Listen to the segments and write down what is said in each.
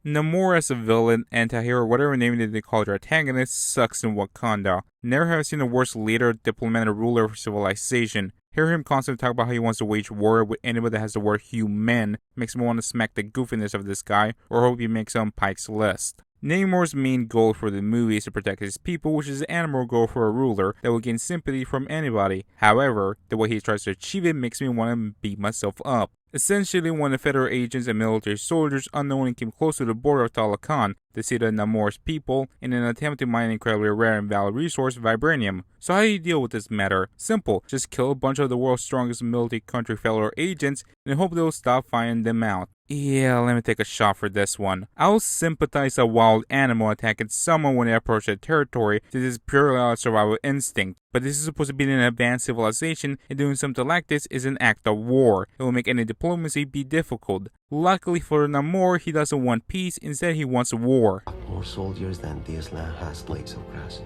Namor as a villain, anti-hero, whatever name they call their antagonist, sucks in Wakanda. Never have I seen a worse leader, diplomat, or ruler of civilization. Hear him constantly talk about how he wants to wage war with anybody that has the word human makes me want to smack the goofiness of this guy, or hope he makes it on Pike's list. Namor's main goal for the movie is to protect his people, which is an animal goal for a ruler that will gain sympathy from anybody. However, the way he tries to achieve it makes me want to beat myself up. Essentially, when the federal agents and military soldiers unknowingly came close to the border of Talokan, the city of Namor's people, in an attempt to mine an incredibly rare and valuable resource, vibranium. So how do you deal with this matter? Simple, just kill a bunch of the world's strongest multi-country federal agents and hope they'll stop finding them out. Yeah, let me take a shot for this one. I'll sympathize a wild animal attacking someone when they approach their territory. This is purely out of survival instinct. But this is supposed to be an advanced civilization, and doing something like this is an act of war. It will make any diplomacy be difficult. Luckily for Namor, he doesn't want peace, instead he wants war. More soldiers than this land has blades of grass.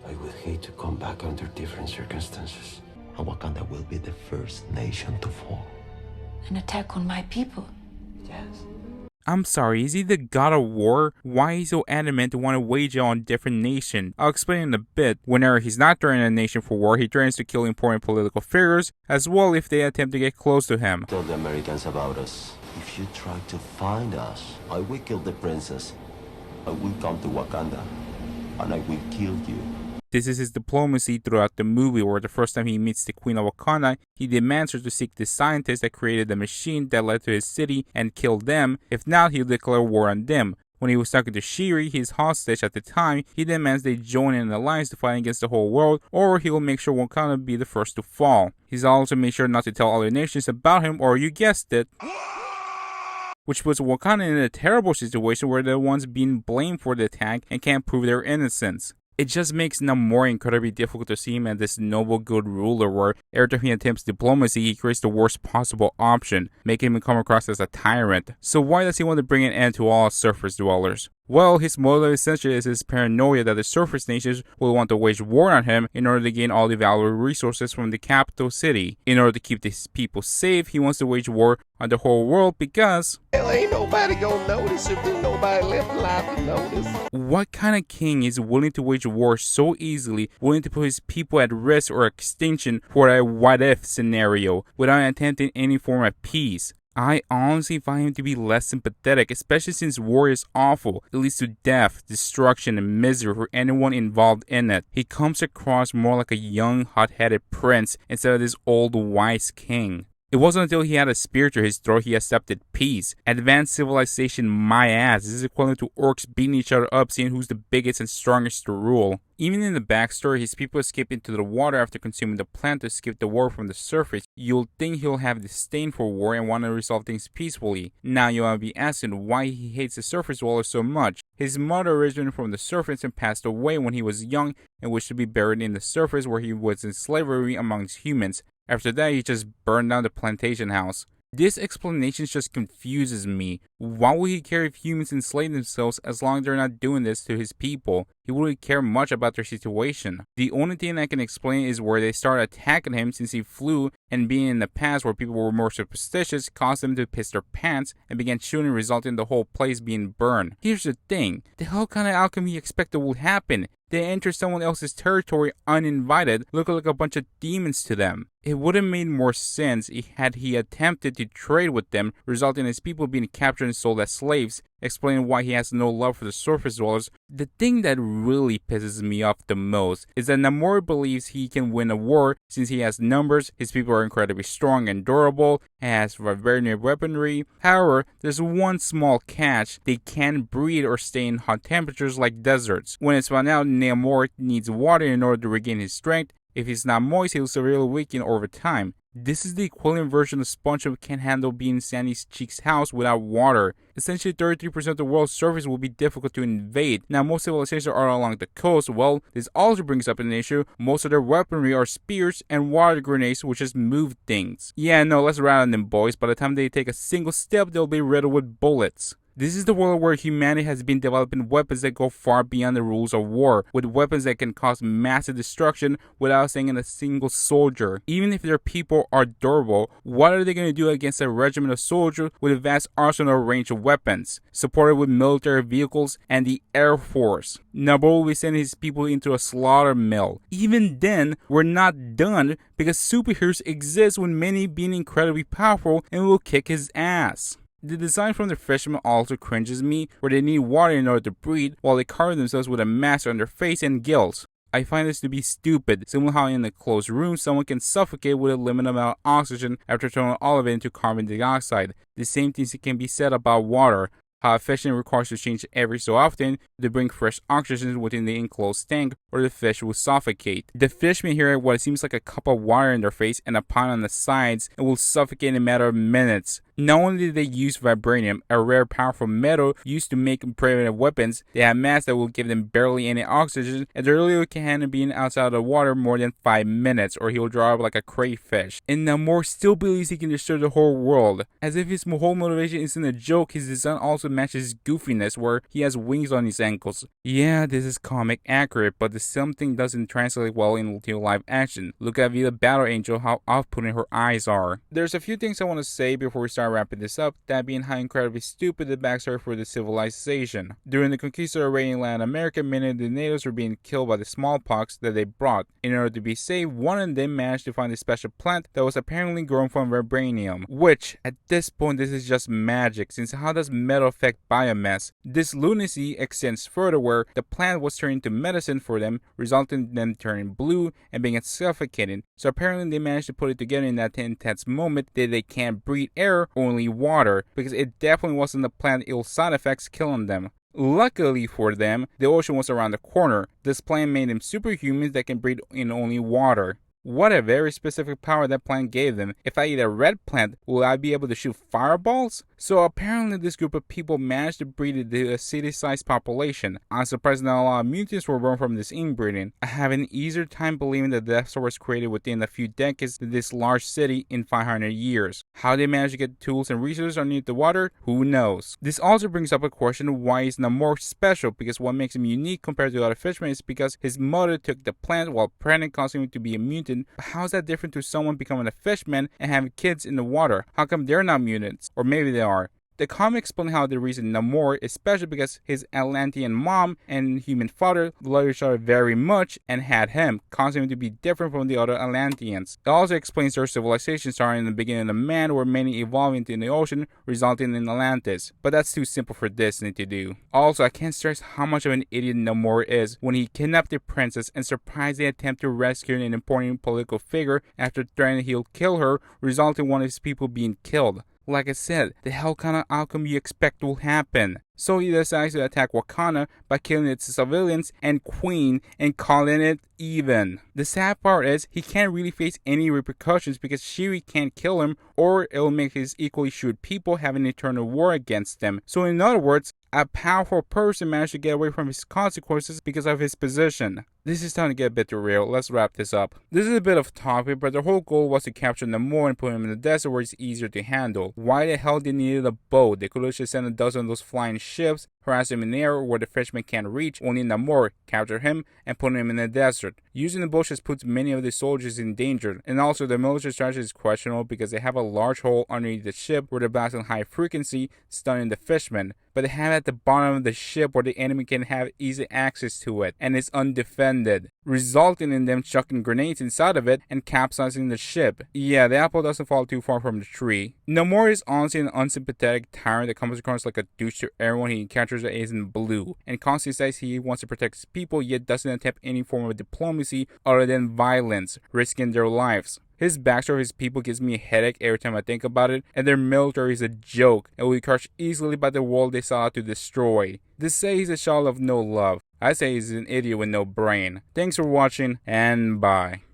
I would hate to come back under different circumstances. And Wakanda will be the first nation to fall. An attack on my people? Yes. I'm sorry, is he the god of war? Why is he so adamant to want to wage it on different nations? I'll explain in a bit. Whenever he's not threatening a nation for war, he threatens to kill important political figures, as well if they attempt to get close to him. Tell the Americans about us. If you try to find us, I will kill the princess. I will come to Wakanda, and I will kill you. This is his diplomacy throughout the movie, where the first time he meets the Queen of Wakanda, he demands her to seek the scientists that created the machine that led to his city and kill them. If not, he'll declare war on them. When he was talking to Shiri, his hostage at the time, he demands they join in an alliance to fight against the whole world, or he will make sure Wakanda be the first to fall. He's also made sure not to tell other nations about him, or you guessed it, which puts Wakanda in a terrible situation where they're the ones being blamed for the attack and can't prove their innocence. It just makes Namor incredibly difficult to see him as this noble good ruler where every time he attempts diplomacy, he creates the worst possible option, making him come across as a tyrant. So why does he want to bring an end to all surface dwellers? Well, his motive essentially is his paranoia that the surface nations will want to wage war on him in order to gain all the valuable resources from the capital city. In order to keep these people safe, he wants to wage war on the whole world because Hell, ain't nobody gonna notice if there's nobody left alive to notice. what kind of king is willing to wage war so easily, willing to put his people at risk or extinction for a what-if scenario without attempting any form of peace? I honestly find him to be less sympathetic, especially since war is awful. It leads to death, destruction, and misery for anyone involved in it. He comes across more like a young, hot-headed prince instead of this old, wise king. It wasn't until he had a spear to his throat he accepted peace. Advanced civilization, my ass. This is equivalent to orcs beating each other up, seeing who's the biggest and strongest to rule. Even in the backstory, his people escape into the water after consuming the plant to escape the war from the surface. You'll think he'll have disdain for war and want to resolve things peacefully. Now you'll be asking why he hates the surface dwellers so much. His mother originated from the surface and passed away when he was young and wished to be buried in the surface where he was in slavery amongst humans. After that, he just burned down the plantation house. This explanation just confuses me. Why would he care if humans enslave themselves as long as they're not doing this to his people? He wouldn't care much about their situation. The only thing I can explain is where they started attacking him since he flew, and being in the past where people were more superstitious caused them to piss their pants and began shooting, resulting in the whole place being burned. Here's the thing, the hell kind of outcome he expected would happen? They enter someone else's territory uninvited, looking like a bunch of demons to them. It would have made more sense had he attempted to trade with them, resulting in his people being captured and sold as slaves, explaining why he has no love for the surface dwellers. The thing that really pisses me off the most is that Namor believes he can win a war since he has numbers, his people are incredibly strong and durable, and has vibranium weaponry. However, there's one small catch: they can't breed or stay in hot temperatures like deserts. When it's found out Namor needs water in order to regain his strength, if he's not moist, he'll severely weaken over time. This is the equivalent version of SpongeBob can't handle being in Sandy Cheek's house without water. Essentially, 33% of the world's surface will be difficult to invade. Now, most civilizations are along the coast. Well, this also brings up an issue. Most of their weaponry are spears and water grenades, which just move things. Yeah, no, let's rat on them, boys. By the time they take a single step, they'll be riddled with bullets. This is the world where humanity has been developing weapons that go far beyond the rules of war, with weapons that can cause massive destruction without sinking a single soldier. Even if their people are durable, what are they going to do against a regiment of soldiers with a vast arsenal of ranged weapons, supported with military vehicles and the Air Force? Namor will be sending his people into a slaughter mill. Even then, we're not done, because superheroes exist with many being incredibly powerful and will kick his ass. The design from the fishermen also cringes me, where they need water in order to breathe, while they cover themselves with a mask on their face and gills. I find this to be stupid, similar how in a closed room someone can suffocate with a limited amount of oxygen after turning all of it into carbon dioxide. The same things can be said about water, how a fish requires to change every so often to bring fresh oxygen within the enclosed tank, or the fish will suffocate. The fish may hear what seems like a cup of water in their face and a pond on the sides and will suffocate in a matter of minutes. Not only did they use vibranium, a rare powerful metal used to make primitive weapons, they have masks that will give them barely any oxygen, and they're literally can't be outside of the water more than 5 minutes, or he'll dry up like a crayfish. And Namor still believes he can destroy the whole world. As if his whole motivation isn't a joke, his design also matches his goofiness, where he has wings on his ankles. Yeah, this is comic accurate, but the something doesn't translate well into live action. Look at Vita Battle Angel, how off-putting her eyes are. There's a few things I want to say before we start wrapping this up, that being how incredibly stupid the backstory for the civilization. During the conquista of raiding Latin America, many of the natives were being killed by the smallpox that they brought. In order to be saved, one of them managed to find a special plant that was apparently grown from vibranium, which, at this point, this is just magic, since how does metal affect biomass? This lunacy extends further, where the plant was turned into medicine for them, resulting in them turning blue and being suffocated. So apparently they managed to put it together in that intense moment that they can't breathe air, only water, because it definitely wasn't the plant ill side effects killing them. Luckily for them, the ocean was around the corner. This plant made them superhumans that can breathe in only water. What a very specific power that plant gave them. If I eat a red plant, will I be able to shoot fireballs? So apparently this group of people managed to breed a city-sized population. I'm surprised not a lot of mutants were born from this inbreeding. I have an easier time believing that the Death Star was created within a few decades than this large city in 500 years. How they managed to get tools and resources underneath the water, who knows? This also brings up a question, why is Namor special? Because what makes him unique compared to other fishermen is because his mother took the plant while pregnant, causing him to be a mutant. But how is that different to someone becoming a fishman and having kids in the water? How come they're not mutants? Or maybe they are. The comic explains how the reason Namor is special because his Atlantean mom and human father loved each other very much and had him, causing him to be different from the other Atlanteans. It also explains their civilization starting in the beginning of man, where many evolved into the ocean, resulting in Atlantis. But that's too simple for Disney to do. Also, I can't stress how much of an idiot Namor is when he kidnapped the princess and surprisingly attempted to rescue an important political figure after threatening he'll kill her, resulting in one of his people being killed. Like I said, the hell kind of outcome you expect will happen. So he decides to attack Wakanda by killing its civilians and Queen and calling it even. The sad part is he can't really face any repercussions because Shuri can't kill him, or it'll make his equally shrewd people have an eternal war against them. So in other words, a powerful person managed to get away from his consequences because of his position. This is starting to get a bit too real. Let's wrap this up. This is a bit of topic, but the whole goal was to capture Namor and put him in the desert where it's easier to handle. Why the hell they needed a boat? They could have just sent a dozen of those flying ships, harass him in the air where the fishermen can't reach, only Namor, capture him, and put him in the desert. Using the boat just puts many of the soldiers in danger, and also the military strategy is questionable because they have a large hole underneath the ship where they're blasting high frequency, stunning the fishermen, but they have it at the bottom of the ship where the enemy can have easy access to it, and it's undefended, resulting in them chucking grenades inside of it and capsizing the ship. Yeah, the apple doesn't fall too far from the tree. Namor is honestly an unsympathetic tyrant that comes across like a douche to everyone he encounters that isn't blue, and constantly says he wants to protect his people yet doesn't attempt any form of diplomacy other than violence, risking their lives. His backstory of his people gives me a headache every time I think about it, and their military is a joke and will be crushed easily by the world they sought out to destroy. They say he's a child of no love. I say he's an idiot with no brain. Thanks for watching, and bye.